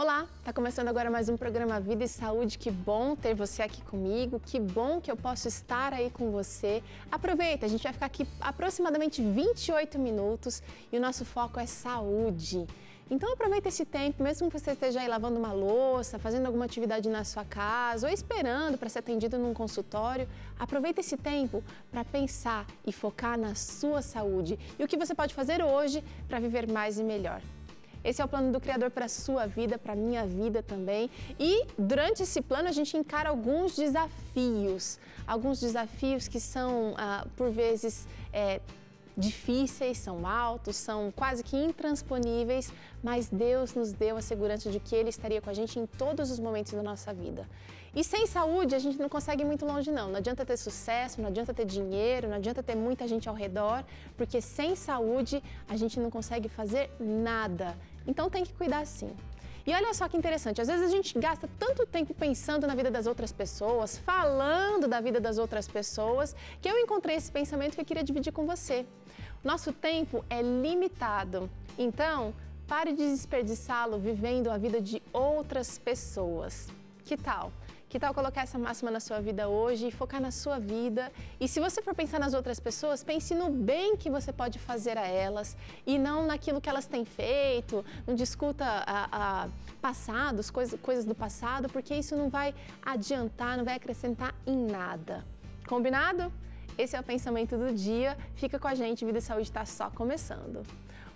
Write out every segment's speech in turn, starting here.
Olá, tá começando agora mais um programa Vida e Saúde. Que bom ter você aqui comigo, que bom que eu posso estar aí com você. Aproveita, a gente vai ficar aqui aproximadamente 28 minutos e o nosso foco é saúde. Então aproveita esse tempo, mesmo que você esteja aí lavando uma louça, fazendo alguma atividade na sua casa ou esperando para ser atendido num consultório, aproveita esse tempo para pensar e focar na sua saúde e o que você pode fazer hoje para viver mais e melhor. Esse é o plano do Criador para a sua vida, para a minha vida também. E durante esse plano a gente encara alguns desafios que são, por vezes, difíceis, são altos, são quase que intransponíveis, mas Deus nos deu a segurança de que Ele estaria com a gente em todos os momentos da nossa vida. E sem saúde a gente não consegue ir muito longe não. Não adianta ter sucesso, não adianta ter dinheiro, não adianta ter muita gente ao redor, porque sem saúde a gente não consegue fazer nada. Então tem que cuidar sim. E olha só que interessante, às vezes a gente gasta tanto tempo pensando na vida das outras pessoas, falando da vida das outras pessoas, que eu encontrei esse pensamento que eu queria dividir com você. Nosso tempo é limitado, então pare de desperdiçá-lo vivendo a vida de outras pessoas. Que tal? Que tal colocar essa máxima na sua vida hoje e focar na sua vida? E se você for pensar nas outras pessoas, pense no bem que você pode fazer a elas e não naquilo que elas têm feito, não discuta passados, coisas do passado, porque isso não vai adiantar, não vai acrescentar em nada. Combinado? Esse é o pensamento do dia. Fica com a gente, Vida e Saúde está só começando.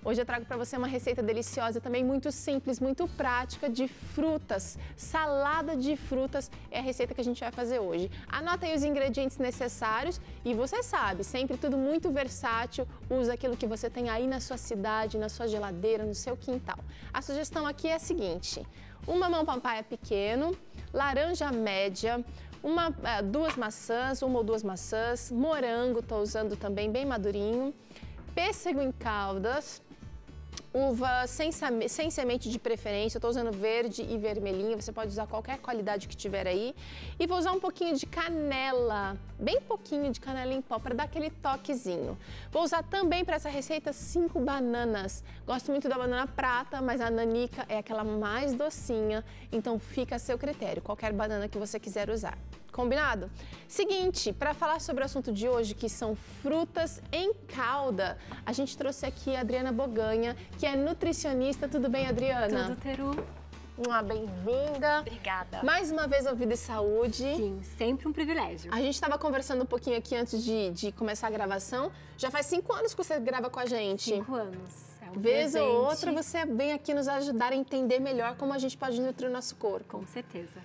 Hoje eu trago para você uma receita deliciosa, também muito simples, muito prática, de frutas. Salada de frutas é a receita que a gente vai fazer hoje. Anota aí os ingredientes necessários e você sabe, sempre tudo muito versátil, usa aquilo que você tem aí na sua cidade, na sua geladeira, no seu quintal. A sugestão aqui é a seguinte: uma mamão papaya pequeno, laranja média, uma ou duas maçãs, morango, estou usando também bem madurinho, pêssego em caldas, uva sem semente de preferência, eu estou usando verde e vermelhinha, você pode usar qualquer qualidade que tiver aí. E vou usar um pouquinho de canela, bem pouquinho de canela em pó, para dar aquele toquezinho. Vou usar também para essa receita 5 bananas. Gosto muito da banana prata, mas a nanica é aquela mais docinha, então fica a seu critério, qualquer banana que você quiser usar. Combinado? Seguinte, para falar sobre o assunto de hoje, que são frutas em calda, a gente trouxe aqui a Adriana Boganha, que é nutricionista. Tudo bem, Adriana? Tudo, Teru. Bem-vinda. Obrigada. Mais uma vez ao Vida e Saúde. Sim, sempre um privilégio. A gente estava conversando um pouquinho aqui antes de começar a gravação. Já faz 5 anos que você grava com a gente. 5 anos. É um Vez presente. ou outra você vem aqui nos ajudar a entender melhor como a gente pode nutrir o nosso corpo. Com certeza.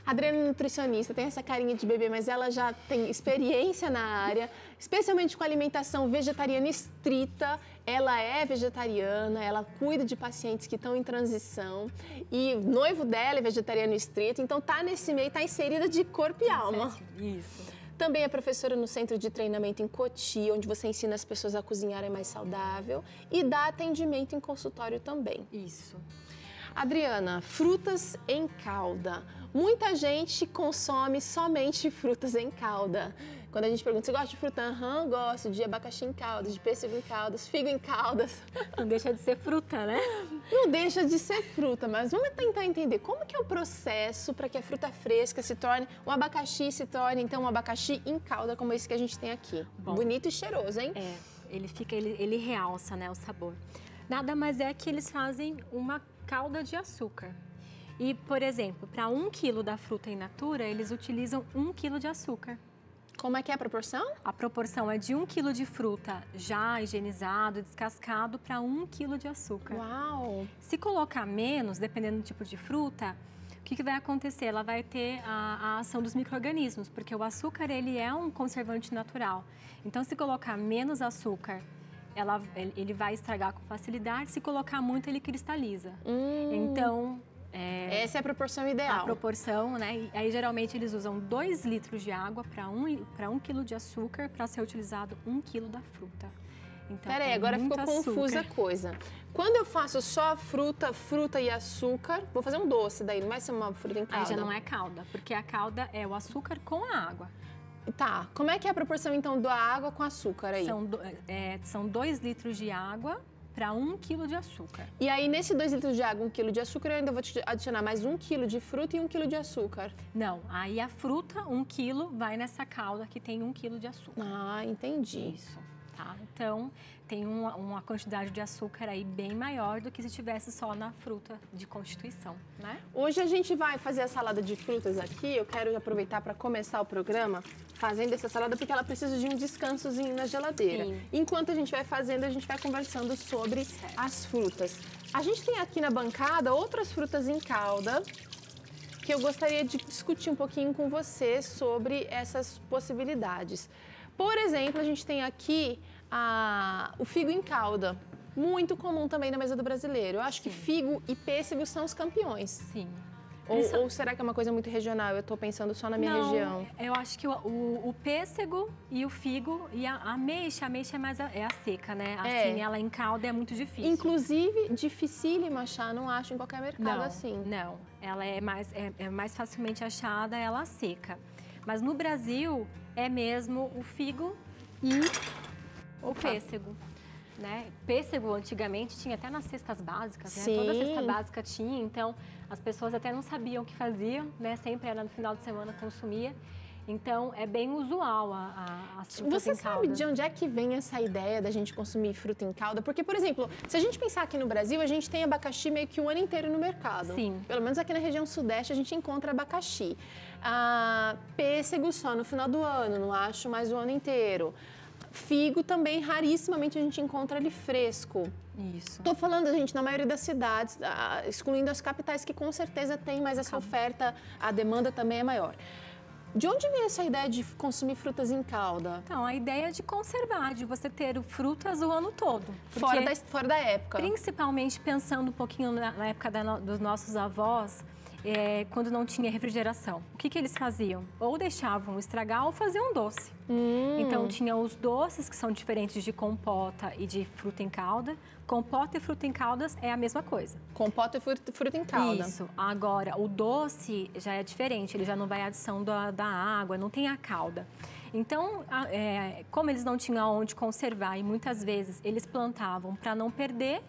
A Adriana é nutricionista, tem essa carinha de bebê, mas ela já tem experiência na área, especialmente com alimentação vegetariana estrita. Ela é vegetariana, ela cuida de pacientes que estão em transição e o noivo dela é vegetariano estrito, então tá nesse meio, tá inserida de corpo e alma. Isso. Também é professora no Centro de Treinamento em Cotia, onde você ensina as pessoas a cozinharem mais saudável e dá atendimento em consultório também. Isso. Adriana, frutas em calda. Muita gente consome somente frutas em calda. Quando a gente pergunta, você gosta de fruta? Aham, gosto de abacaxi em caldas, de pêssego em caldas, figo em caldas. Não deixa de ser fruta, né? Não deixa de ser fruta, mas vamos tentar entender como que é o processo para que a fruta fresca se torne, um abacaxi se torne, então, um abacaxi em calda, como esse que a gente tem aqui. Bom, bonito e cheiroso, hein? É, ele realça, né, o sabor. Nada mais é que eles fazem uma calda de açúcar. E, por exemplo, para 1 quilo da fruta in natura, eles utilizam 1 quilo de açúcar. Como é que é a proporção? A proporção é de 1 quilo de fruta já higienizado, descascado, para 1 quilo de açúcar. Uau! Se colocar menos, dependendo do tipo de fruta, o que vai acontecer? Ela vai ter a ação dos micro-organismos, porque o açúcar ele é um conservante natural. Então, se colocar menos açúcar, ele vai estragar com facilidade. Se colocar muito, ele cristaliza. Então... essa é a proporção ideal. A proporção, né? E aí, geralmente, eles usam 2 litros de água para 1 quilo de açúcar para ser utilizado 1 quilo da fruta. Então, peraí, agora ficou confusa a coisa. Quando eu faço só fruta e açúcar, vou fazer um doce daí, não vai ser uma fruta em calda? Aí já não é calda, porque a calda é o açúcar com a água. Tá, como é que é a proporção então da água com açúcar aí? São 2 litros de água para 1 quilo de açúcar. E aí, nesse 2 litros de água, 1 quilo de açúcar, eu ainda vou te adicionar mais 1 quilo de fruta e 1 quilo de açúcar. Não, aí a fruta, 1 quilo, vai nessa calda que tem 1 quilo de açúcar. Ah, entendi. Isso, tá? Então, tem uma quantidade de açúcar aí bem maior do que se tivesse só na fruta de constituição, né? Hoje a gente vai fazer a salada de frutas aqui. Eu quero aproveitar para começar o programa fazendo essa salada porque ela precisa de um descansozinho na geladeira. Sim. Enquanto a gente vai fazendo, a gente vai conversando sobre as frutas. A gente tem aqui na bancada outras frutas em calda que eu gostaria de discutir um pouquinho com você sobre essas possibilidades. Por exemplo, a gente tem aqui o figo em calda, muito comum também na mesa do brasileiro. Eu acho que figo e pêssego são os campeões. Sim. Ou será que é uma coisa muito regional? Eu estou pensando só na minha região. Eu acho que o pêssego e o figo e a ameixa é mais a seca, né? Assim, ela em calda é muito difícil. Inclusive, dificílimo achar, não acho em qualquer mercado assim. Não, ela é mais facilmente achada, ela seca. Mas no Brasil é mesmo o figo e o pêssego. Né? Pêssego antigamente tinha até nas cestas básicas, né? Toda cesta básica tinha, então as pessoas até não sabiam o que faziam, né? Sempre era no final de semana consumia. Então é bem usual as frutas Você em calda. sabe de onde é que vem essa ideia da gente consumir fruta em calda? Porque, por exemplo, se a gente pensar aqui no Brasil, a gente tem abacaxi meio que o ano inteiro no mercado. Sim. Pelo menos aqui na região sudeste a gente encontra abacaxi. Pêssego só no final do ano, não acho mais o ano inteiro. Figo também, rarissimamente a gente encontra ele fresco. Isso. Estou falando, gente, na maioria das cidades, excluindo as capitais, que com certeza tem mais essa oferta, a demanda também é maior. De onde vem essa ideia de consumir frutas em calda? Então, a ideia é de conservar, de você ter frutas o ano todo. Fora da época. Principalmente pensando um pouquinho na época dos nossos avós, quando não tinha refrigeração. O que eles faziam? Ou deixavam estragar ou faziam doce. Então, tinha os doces, que são diferentes de compota e de fruta em calda. Compota e fruta em caldas é a mesma coisa. Compota e fruta em calda. Isso. Agora, o doce já é diferente, ele já não vai à adição da água, não tem a calda. Então, como eles não tinham onde conservar e muitas vezes eles plantavam para não perder,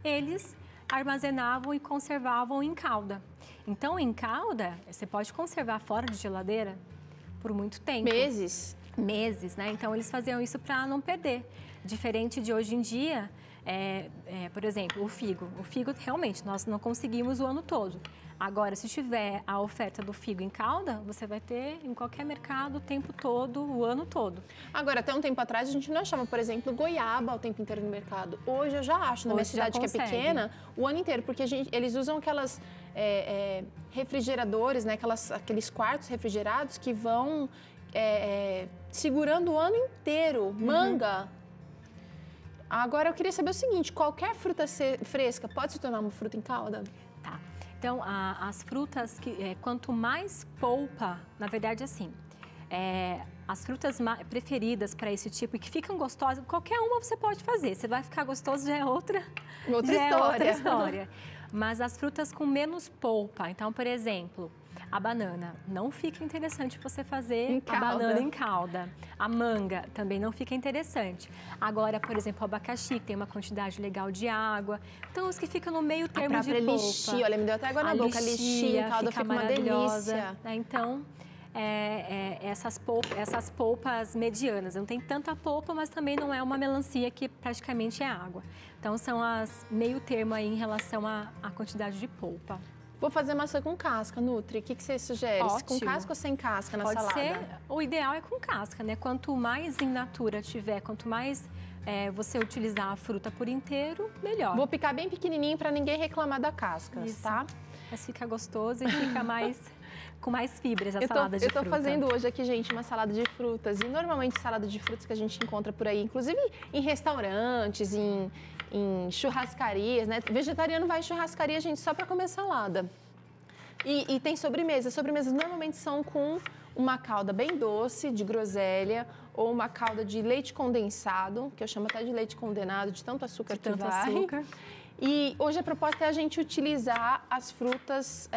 eles armazenavam e conservavam em calda. Então, em calda, você pode conservar fora de geladeira por muito tempo. Meses? Meses, né? Então, eles faziam isso para não perder. Diferente de hoje em dia, por exemplo, o figo. O figo, realmente, nós não conseguimos o ano todo. Agora, se tiver a oferta do figo em calda, você vai ter em qualquer mercado o tempo todo, o ano todo. Agora, até um tempo atrás, a gente não achava, por exemplo, goiaba o tempo inteiro no mercado. Hoje eu já acho, na minha cidade que é pequena, o ano inteiro, porque eles usam aquelas refrigeradores, né? Aqueles quartos refrigerados que vão segurando o ano inteiro. Manga. Agora, eu queria saber o seguinte, qualquer fruta fresca pode se tornar uma fruta em calda? Tá. Então, as frutas, quanto mais polpa, na verdade, assim, as frutas preferidas para esse tipo e que ficam gostosas, qualquer uma você pode fazer. Você vai ficar gostoso, já é outra história. Mas as frutas com menos polpa, então, por exemplo, a banana, não fica interessante você fazer a banana em calda. A manga também não fica interessante. Agora, por exemplo, o abacaxi, que tem uma quantidade legal de água. Então, os que ficam no meio termo de polpa. Lixia, olha, me deu até água na boca. Lixia em calda fica uma delícia. Né? Então, essas polpas medianas. Não tem tanta polpa, mas também não é uma melancia que praticamente é água. Então, são as meio termo aí em relação à quantidade de polpa. Vou fazer maçã com casca, Nutri. O que você sugere? Ótimo. Com casca ou sem casca na salada? Pode ser. O ideal é com casca, né? Quanto mais in natura tiver, quanto mais você utilizar a fruta por inteiro, melhor. Vou picar bem pequenininho para ninguém reclamar da casca, tá? Mas fica gostoso e fica com mais fibras a salada de fruta. Eu tô fazendo hoje aqui, gente, uma salada de frutas. E normalmente salada de frutas que a gente encontra por aí, inclusive em restaurantes, em churrascarias, né? Vegetariano vai em churrascaria, gente, só para comer salada. E tem sobremesa. Sobremesas normalmente são com uma calda bem doce, de groselha, ou uma calda de leite condensado, que eu chamo até de leite condenado, de tanto açúcar que vai. E hoje a proposta é a gente utilizar as frutas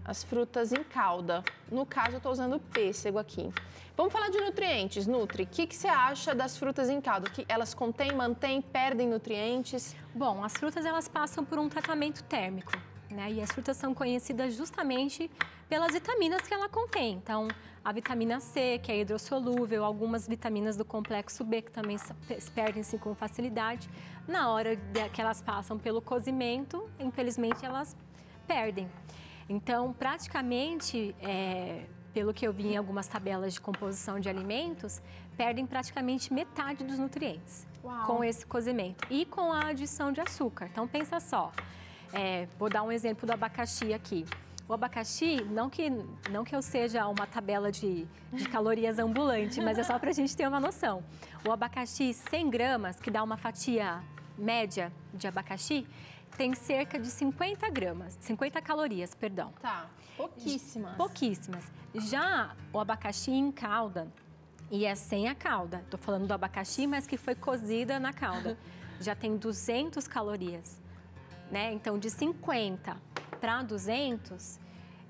as frutas em calda. No caso, eu estou usando o pêssego aqui. Vamos falar de nutrientes, Nutri. O que você acha das frutas em calda? Que elas contêm, mantêm, perdem nutrientes? Bom, as frutas elas passam por um tratamento térmico, né? E as frutas são conhecidas justamente pelas vitaminas que ela contém. Então, a vitamina C, que é hidrossolúvel, algumas vitaminas do complexo B, que também perdem-se com facilidade. Na hora que elas passam pelo cozimento, infelizmente, elas perdem. Então, praticamente, pelo que eu vi em algumas tabelas de composição de alimentos, perdem praticamente metade dos nutrientes. Uau. Com esse cozimento e com a adição de açúcar. Então, pensa só, vou dar um exemplo do abacaxi aqui. O abacaxi, não que eu seja uma tabela de calorias ambulante, mas é só para a gente ter uma noção. O abacaxi, 100 gramas, que dá uma fatia média de abacaxi, tem cerca de 50 calorias, perdão. Tá, pouquíssimas. Pouquíssimas. Já o abacaxi em calda, e é sem a calda, tô falando do abacaxi, mas que foi cozida na calda, já tem 200 calorias, né? Então, de 50 para 200,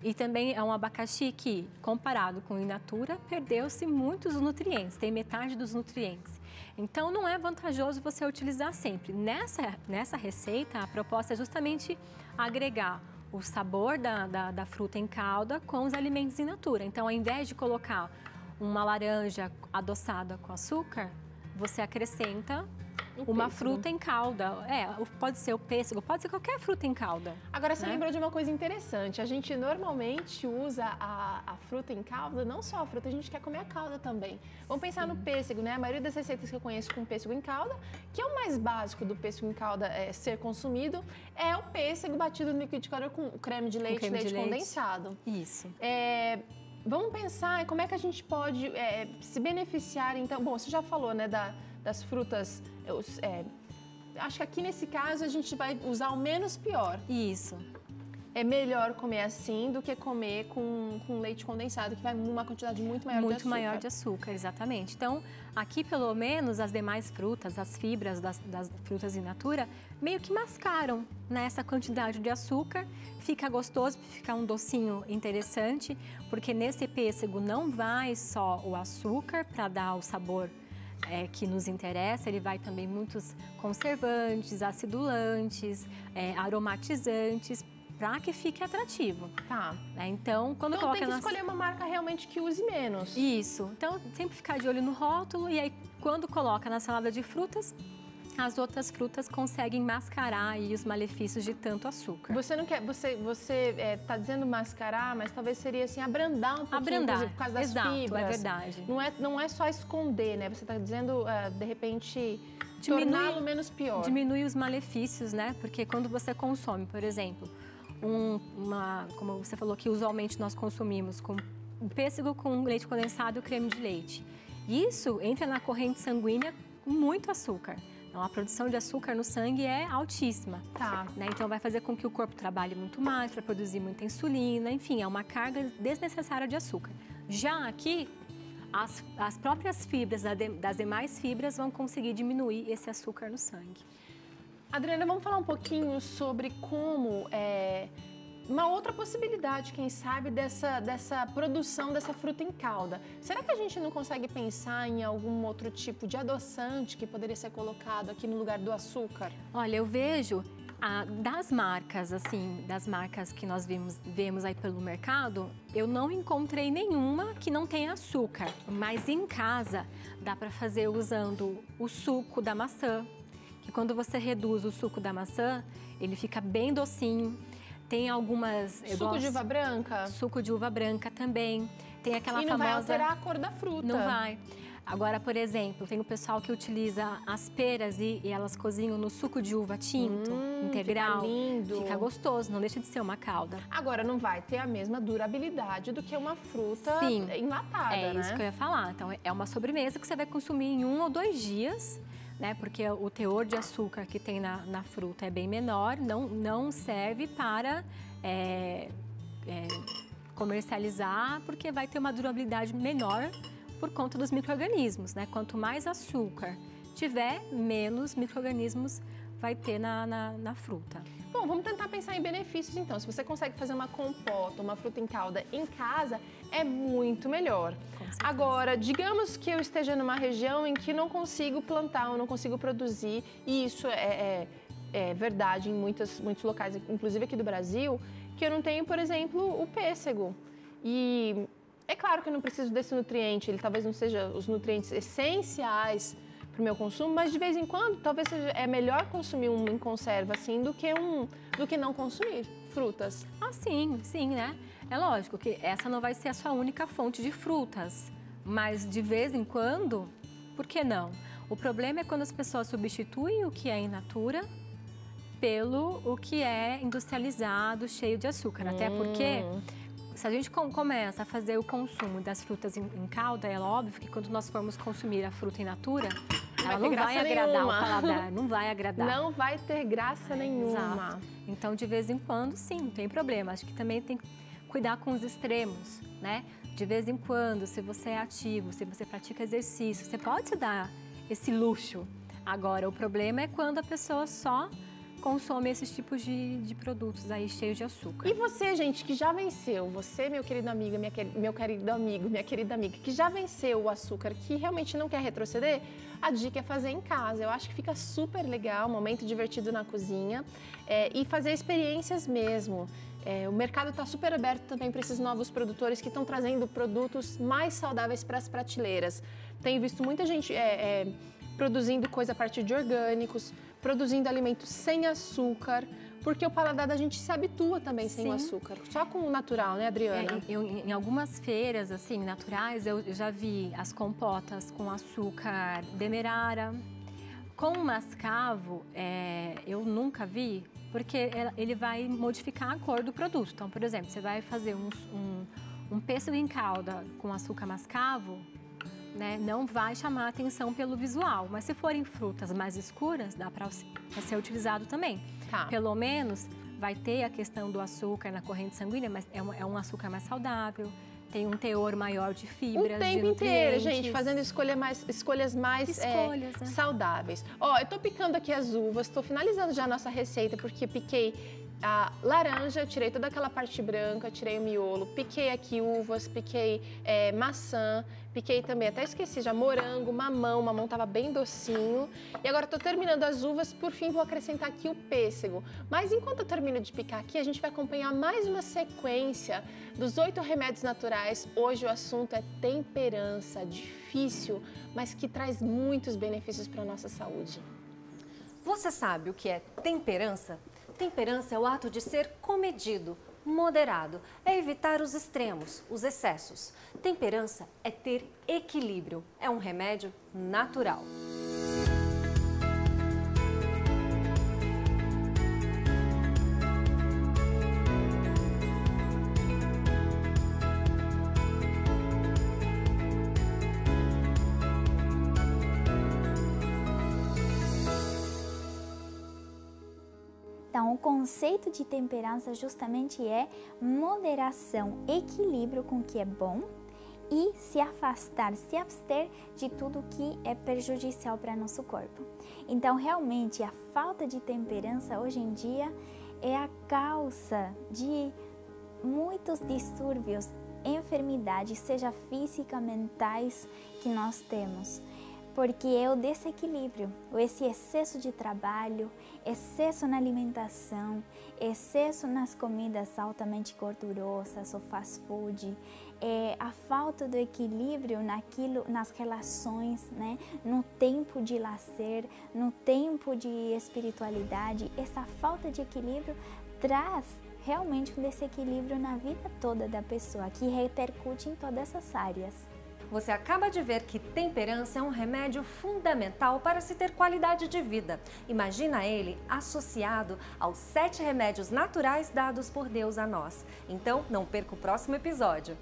e também é um abacaxi que, comparado com o in natura, perdeu-se muitos nutrientes, tem metade dos nutrientes. Então, não é vantajoso você utilizar sempre. Nessa receita, a proposta é justamente agregar o sabor da fruta em calda com os alimentos in natura. Então, ao invés de colocar uma laranja adoçada com açúcar, você acrescenta uma fruta em calda. Pode ser o pêssego, pode ser qualquer fruta em calda. Agora, você lembrou de uma coisa interessante. A gente normalmente usa a fruta em calda, não só a fruta, a gente quer comer a calda também. Vamos pensar no pêssego, né? A maioria das receitas que eu conheço com pêssego em calda, que é o mais básico do pêssego em calda ser consumido, é o pêssego batido no liquidificador com creme de leite, leite condensado. Isso. Vamos pensar em como é que a gente pode se beneficiar, então. Bom, você já falou, né, das frutas. Acho que aqui nesse caso a gente vai usar o menos pior. Isso. É melhor comer assim do que comer com leite condensado, que vai uma quantidade muito maior de açúcar. Muito maior de açúcar, exatamente. Então, aqui pelo menos as demais frutas, as fibras das frutas in natura, meio que mascaram nessa quantidade de açúcar. Fica gostoso, fica um docinho interessante, porque nesse pêssego não vai só o açúcar para dar o sabor que nos interessa, ele vai também muitos conservantes, acidulantes, aromatizantes, para que fique atrativo. Tá. Então, quando coloca tem que escolher uma marca realmente que use menos. Isso. Então, sempre ficar de olho no rótulo e aí, quando coloca na salada de frutas, as outras frutas conseguem mascarar aí os malefícios de tanto açúcar. Você não quer, você tá dizendo mascarar, mas talvez seria assim abrandar um pouquinho, por causa das fibras. É verdade. Não é só esconder, né? Você está dizendo de repente torná-lo menos pior. Diminui os malefícios, né? Porque quando você consome, por exemplo, como você falou que usualmente nós consumimos com pêssego com leite condensado e creme de leite. Isso entra na corrente sanguínea com muito açúcar. Então, a produção de açúcar no sangue é altíssima. Tá. Né? Então, vai fazer com que o corpo trabalhe muito mais para produzir muita insulina. Enfim, é uma carga desnecessária de açúcar. Já aqui, as próprias fibras das demais fibras vão conseguir diminuir esse açúcar no sangue. Adriana, vamos falar um pouquinho sobre como uma outra possibilidade, quem sabe, dessa produção dessa fruta em calda. Será que a gente não consegue pensar em algum outro tipo de adoçante que poderia ser colocado aqui no lugar do açúcar? Olha, eu vejo das marcas que nós vemos aí pelo mercado, eu não encontrei nenhuma que não tenha açúcar. Mas em casa dá para fazer usando o suco da maçã, que quando você reduz o suco da maçã, ele fica bem docinho. Tem algumas... Suco de uva branca? Suco de uva branca também. Tem aquela famosa... E não vai alterar a cor da fruta. Não vai. Agora, por exemplo, tem o pessoal que utiliza as peras e elas cozinham no suco de uva tinto, integral. Fica lindo. Fica gostoso, não deixa de ser uma calda. Agora, não vai ter a mesma durabilidade do que uma fruta enlatada, né? É isso que eu ia falar. Então, é uma sobremesa que você vai consumir em 1 ou 2 dias, né? Porque o teor de açúcar que tem na fruta é bem menor, não serve para comercializar, porque vai ter uma durabilidade menor por conta dos micro-organismos, né? Quanto mais açúcar tiver, menos micro-organismos vai ter na fruta. Bom, vamos tentar pensar em benefícios então. Se você consegue fazer uma compota, uma fruta em calda em casa, é muito melhor. Agora, digamos que eu esteja numa região em que não consigo plantar, eu não consigo produzir, e isso é verdade em muitos locais, inclusive aqui do Brasil, que eu não tenho, por exemplo, o pêssego. E é claro que eu não preciso desse nutriente, ele talvez não seja os nutrientes essenciais para o meu consumo, mas de vez em quando talvez é melhor consumir um em conserva assim do que não consumir frutas. Ah, sim, né? É lógico que essa não vai ser a sua única fonte de frutas, mas de vez em quando, por que não? O problema é quando as pessoas substituem o que é in natura pelo o que é industrializado, cheio de açúcar. Até porque, se a gente começa a fazer o consumo das frutas em calda, é óbvio que quando nós formos consumir a fruta in natura, ela não vai agradar o paladar, não vai agradar. Não vai ter graça nenhuma. Exato. Então, de vez em quando, sim, não tem problema. Acho que também tem que cuidar com os extremos, né? De vez em quando, se você é ativo, se você pratica exercício, você pode se dar esse luxo. Agora, o problema é quando a pessoa só consome esses tipos de produtos aí cheios de açúcar. E você, gente, que já venceu, você, meu querido amigo, meu querido amigo, minha querida amiga, que já venceu o açúcar, que realmente não quer retroceder, a dica é fazer em casa. Eu acho que fica super legal, um momento divertido na cozinha e fazer experiências mesmo. O mercado está super aberto também para esses novos produtores que estão trazendo produtos mais saudáveis para as prateleiras. Tenho visto muita gente produzindo coisa a partir de orgânicos, produzindo alimentos sem açúcar, porque o paladar da gente se habitua também sem o açúcar, só com o natural, né, Adriana? Em algumas feiras, assim, naturais, eu já vi as compotas com açúcar demerara. Com mascavo, eu nunca vi, porque ele vai modificar a cor do produto. Então, por exemplo, você vai fazer um pêssego em calda com açúcar mascavo, né, não vai chamar atenção pelo visual, mas se forem frutas mais escuras, dá para ser utilizado também. Tá. Pelo menos vai ter a questão do açúcar na corrente sanguínea, mas é um açúcar mais saudável, tem um teor maior de fibras, o tempo inteiro, gente, fazendo escolhas mais saudáveis. Ó, eu tô picando aqui as uvas, tô finalizando já a nossa receita, porque piquei a laranja, tirei toda aquela parte branca, tirei o miolo, piquei aqui uvas, piquei maçã, piquei também, até esqueci já, morango, mamão, o mamão tava bem docinho. E agora tô terminando as uvas, por fim vou acrescentar aqui o pêssego. Mas enquanto eu termino de picar aqui, a gente vai acompanhar mais uma sequência dos 8 remédios naturais. Hoje o assunto é temperança, difícil, mas que traz muitos benefícios para a nossa saúde. Você sabe o que é temperança? Temperança é o ato de ser comedido, moderado, é evitar os extremos, os excessos. Temperança é ter equilíbrio, é um remédio natural. Então, o conceito de temperança justamente é moderação, equilíbrio com o que é bom e se afastar, se abster de tudo que é prejudicial para nosso corpo. Então, realmente, a falta de temperança hoje em dia é a causa de muitos distúrbios, enfermidades, seja física, mentais, que nós temos. Porque é o desequilíbrio, esse excesso de trabalho, excesso na alimentação, excesso nas comidas altamente gordurosas, o fast food, a falta do equilíbrio nas relações, né? No tempo de lazer, no tempo de espiritualidade. Essa falta de equilíbrio traz realmente um desequilíbrio na vida toda da pessoa, que repercute em todas essas áreas. Você acaba de ver que temperança é um remédio fundamental para se ter qualidade de vida. Imagina ele associado aos 7 remédios naturais dados por Deus a nós. Então, não perca o próximo episódio.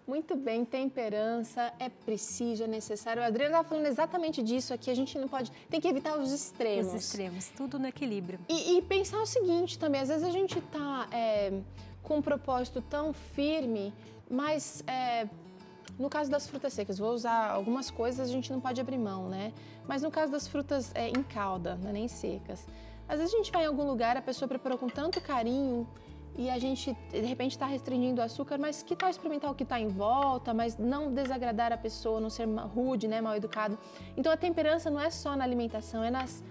Muito bem, temperança é preciso, é necessário. A Adriana estava falando exatamente disso aqui, a gente não pode... Tem que evitar os extremos. Os extremos, tudo no equilíbrio. E pensar o seguinte também, às vezes a gente está com um propósito tão firme, mas No caso das frutas secas, vou usar algumas coisas, a gente não pode abrir mão, né? Mas no caso das frutas em calda, não é nem secas. Às vezes a gente vai em algum lugar, a pessoa preparou com tanto carinho e a gente, de repente, está restringindo o açúcar, mas que tal experimentar o que está em volta, mas não desagradar a pessoa, não ser rude, né, mal educado. Então a temperança não é só na alimentação, é nas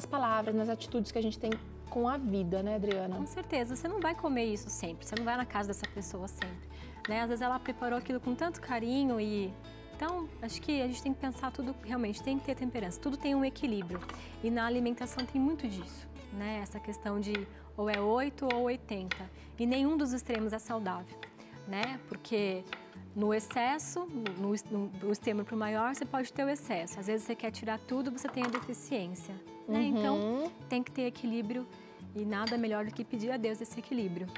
palavras, nas atitudes que a gente tem com a vida, né, Adriana? Com certeza, você não vai comer isso sempre, você não vai na casa dessa pessoa sempre, né? Às vezes ela preparou aquilo com tanto carinho e... Então, acho que a gente tem que pensar tudo, realmente, tem que ter temperança, tudo tem um equilíbrio. E na alimentação tem muito disso, né? Essa questão de ou é 8 ou 80. E nenhum dos extremos é saudável, né? Porque no excesso, no extremo para o maior, você pode ter o excesso. Às vezes você quer tirar tudo, você tem a deficiência, né? Então, tem que ter equilíbrio e nada melhor do que pedir a Deus esse equilíbrio.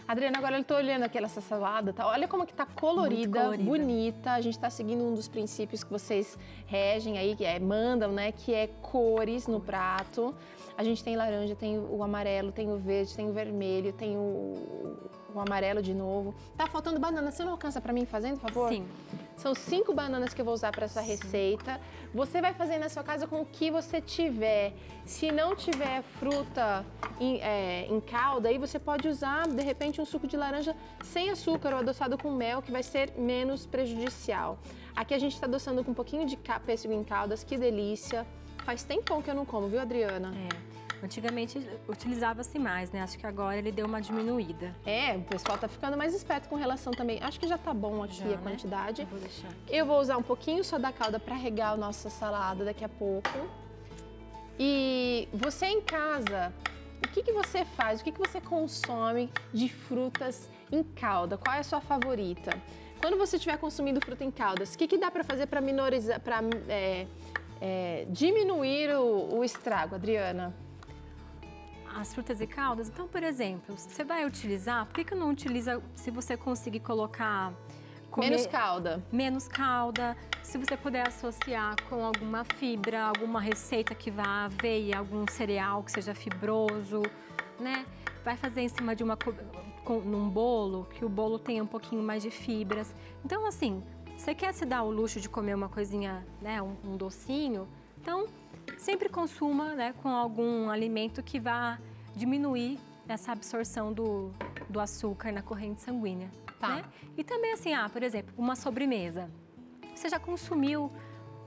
Adriana, agora eu tô olhando aqui essa salada, tá? Olha como que tá colorida, bonita. A gente tá seguindo um dos princípios que vocês regem aí, que mandam, né? Que é cores no prato. A gente tem laranja, tem o amarelo, tem o verde, tem o vermelho, tem o amarelo de novo. Tá faltando banana. Você não alcança pra mim fazendo, por favor? Sim. São 5 bananas que eu vou usar para essa receita. Você vai fazer na sua casa com o que você tiver. Se não tiver fruta em calda, aí você pode usar, de repente, um suco de laranja sem açúcar ou adoçado com mel, que vai ser menos prejudicial. Aqui a gente está adoçando com um pouquinho de pêssego em caldas, que delícia. Faz tempão que eu não como, viu, Adriana? Antigamente utilizava-se mais, né? Acho que agora ele deu uma diminuída. O pessoal tá ficando mais esperto com relação também. Acho que já tá bom aqui a quantidade. Vou deixar aqui. Eu vou usar um pouquinho só da calda para regar a nossa salada daqui a pouco. E você em casa, o que você faz? O que você consome de frutas em calda? Qual é a sua favorita? Quando você estiver consumindo fruta em caldas, o que dá para fazer para minorizar, para diminuir o estrago, Adriana? As frutas e caldas, então, por exemplo, você vai utilizar, por que não utiliza se você conseguir colocar... Menos calda. Menos calda, se você puder associar com alguma fibra, alguma receita que vá à aveia, algum cereal que seja fibroso, né? Vai fazer em cima de num bolo, que o bolo tenha um pouquinho mais de fibras. Então, assim, você quer se dar o luxo de comer uma coisinha, né, um docinho, então... Sempre consuma, né, com algum alimento que vá diminuir essa absorção do açúcar na corrente sanguínea. Tá. Né? E também assim, por exemplo, uma sobremesa. Você já consumiu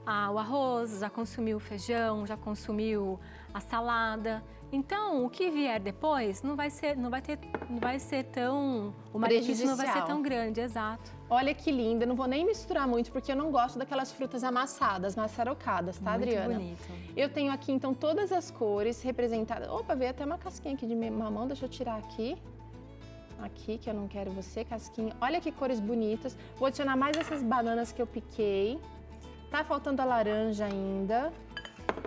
o arroz, já consumiu o feijão, já consumiu a salada. Então, o que vier depois não vai ser tão... O malefício não vai ser tão grande, exato. Olha que linda, não vou nem misturar muito, porque eu não gosto daquelas frutas amassadas, maçarocadas, tá, Adriana? Muito bonito. Eu tenho aqui, então, todas as cores representadas. Opa, veio até uma casquinha aqui de mamão, deixa eu tirar aqui. Aqui, que eu não quero você, casquinha. Olha que cores bonitas. Vou adicionar mais essas bananas que eu piquei. Tá faltando a laranja ainda.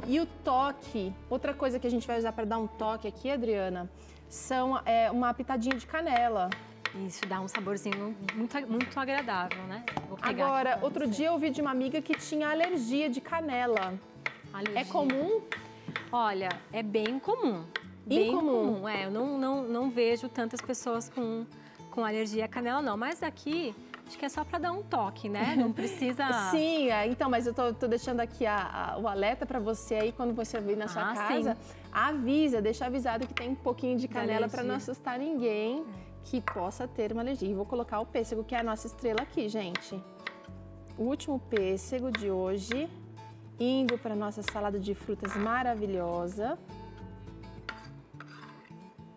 E o toque, outra coisa que a gente vai usar para dar um toque aqui, Adriana, são uma pitadinha de canela. Isso dá um saborzinho muito agradável, né? Vou pegar agora, outro dia eu ouvi de uma amiga que tinha alergia de canela. Alergia. É comum? Olha, é bem comum. Bem comum. Eu não vejo tantas pessoas com alergia à canela, não. Mas aqui... Acho que é só para dar um toque, né? Não precisa... Sim, então, mas eu tô deixando aqui o alerta para você aí, quando você vir na sua casa, sim. Deixa avisado que tem um pouquinho de canela para não assustar ninguém que possa ter uma alergia. E vou colocar o pêssego, que é a nossa estrela aqui, gente. O último pêssego de hoje, indo para nossa salada de frutas maravilhosa.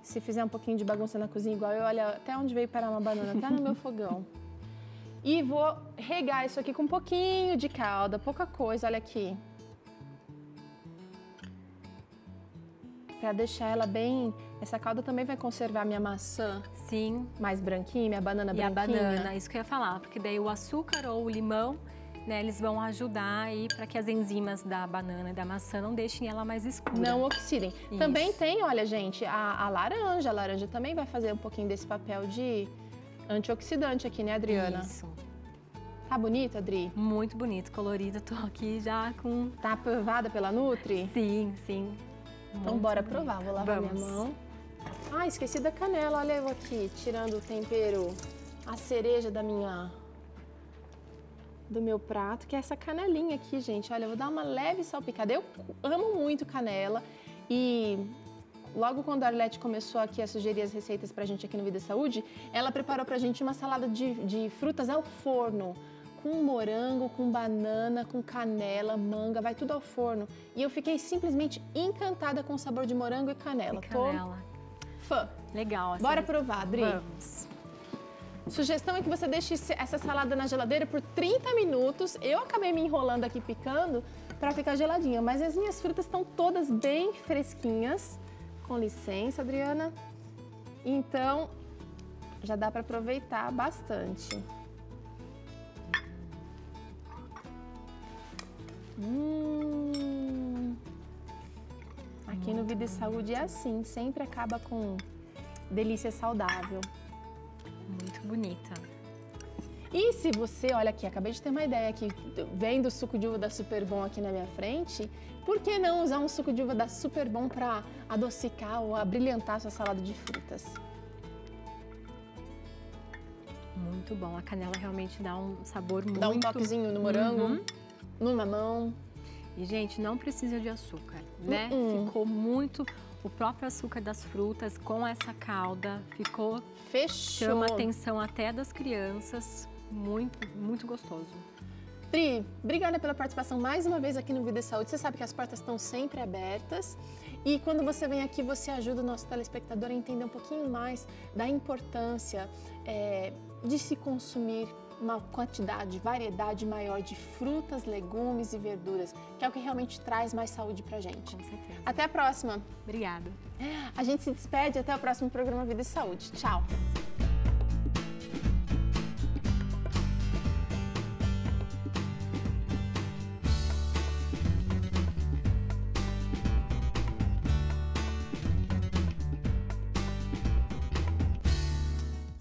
Se fizer um pouquinho de bagunça na cozinha igual eu, olha até onde veio parar uma banana, até no meu fogão. E vou regar isso aqui com um pouquinho de calda, pouca coisa, olha aqui. Pra deixar ela bem... Essa calda também vai conservar minha maçã. Sim. Mais branquinha, minha banana branquinha. E a banana, isso que eu ia falar, porque daí o açúcar ou o limão, né, eles vão ajudar aí para que as enzimas da banana e da maçã não deixem ela mais escura. Não oxidem. Isso. Também tem, olha, gente, a laranja. A laranja também vai fazer um pouquinho desse papel de... antioxidante aqui, né, Adriana? Isso. Tá bonito, Adri? Muito bonito, colorido. Tô aqui já com... Tá aprovada pela Nutri? Sim, sim. Então bora provar. Vou lavar minha mão. Ah, esqueci da canela. Olha eu aqui, tirando o tempero, a cereja da minha do meu prato, que é essa canelinha aqui, gente. Olha, eu vou dar uma leve salpicada. Eu amo muito canela e logo quando a Arlete começou aqui a sugerir as receitas pra gente aqui no Vida e Saúde, ela preparou pra gente uma salada de frutas ao forno, com morango, com banana, com canela, manga, vai tudo ao forno. E eu fiquei simplesmente encantada com o sabor de morango e canela. Tô fã. Legal. Bora provar, Adri. Vamos. Sugestão é que você deixe essa salada na geladeira por 30 minutos. Eu acabei me enrolando aqui picando para ficar geladinha, mas as minhas frutas estão todas bem fresquinhas. Com licença, Adriana. Então, já dá para aproveitar bastante. Aqui no Vida e Saúde é assim, sempre acaba com delícia saudável. Muito bonita. E se você, olha aqui, acabei de ter uma ideia aqui, vendo o suco de uva da Superbom aqui na minha frente, por que não usar um suco de uva da Superbom para adocicar ou abrilhantar a sua salada de frutas? Muito bom, a canela realmente dá um sabor muito... Dá um toquezinho no morango, no mamão. E, gente, não precisa de açúcar, né? Ficou muito... O próprio açúcar das frutas com essa calda ficou... Fechou! Chama a atenção até das crianças. Muito, muito gostoso. Pri, obrigada pela participação mais uma vez aqui no Vida e Saúde. Você sabe que as portas estão sempre abertas. E quando você vem aqui, você ajuda o nosso telespectador a entender um pouquinho mais da importância de se consumir uma quantidade, variedade maior de frutas, legumes e verduras, que é o que realmente traz mais saúde pra gente. Com certeza. Até a próxima. Obrigada. A gente se despede, até o próximo programa Vida e Saúde. Tchau.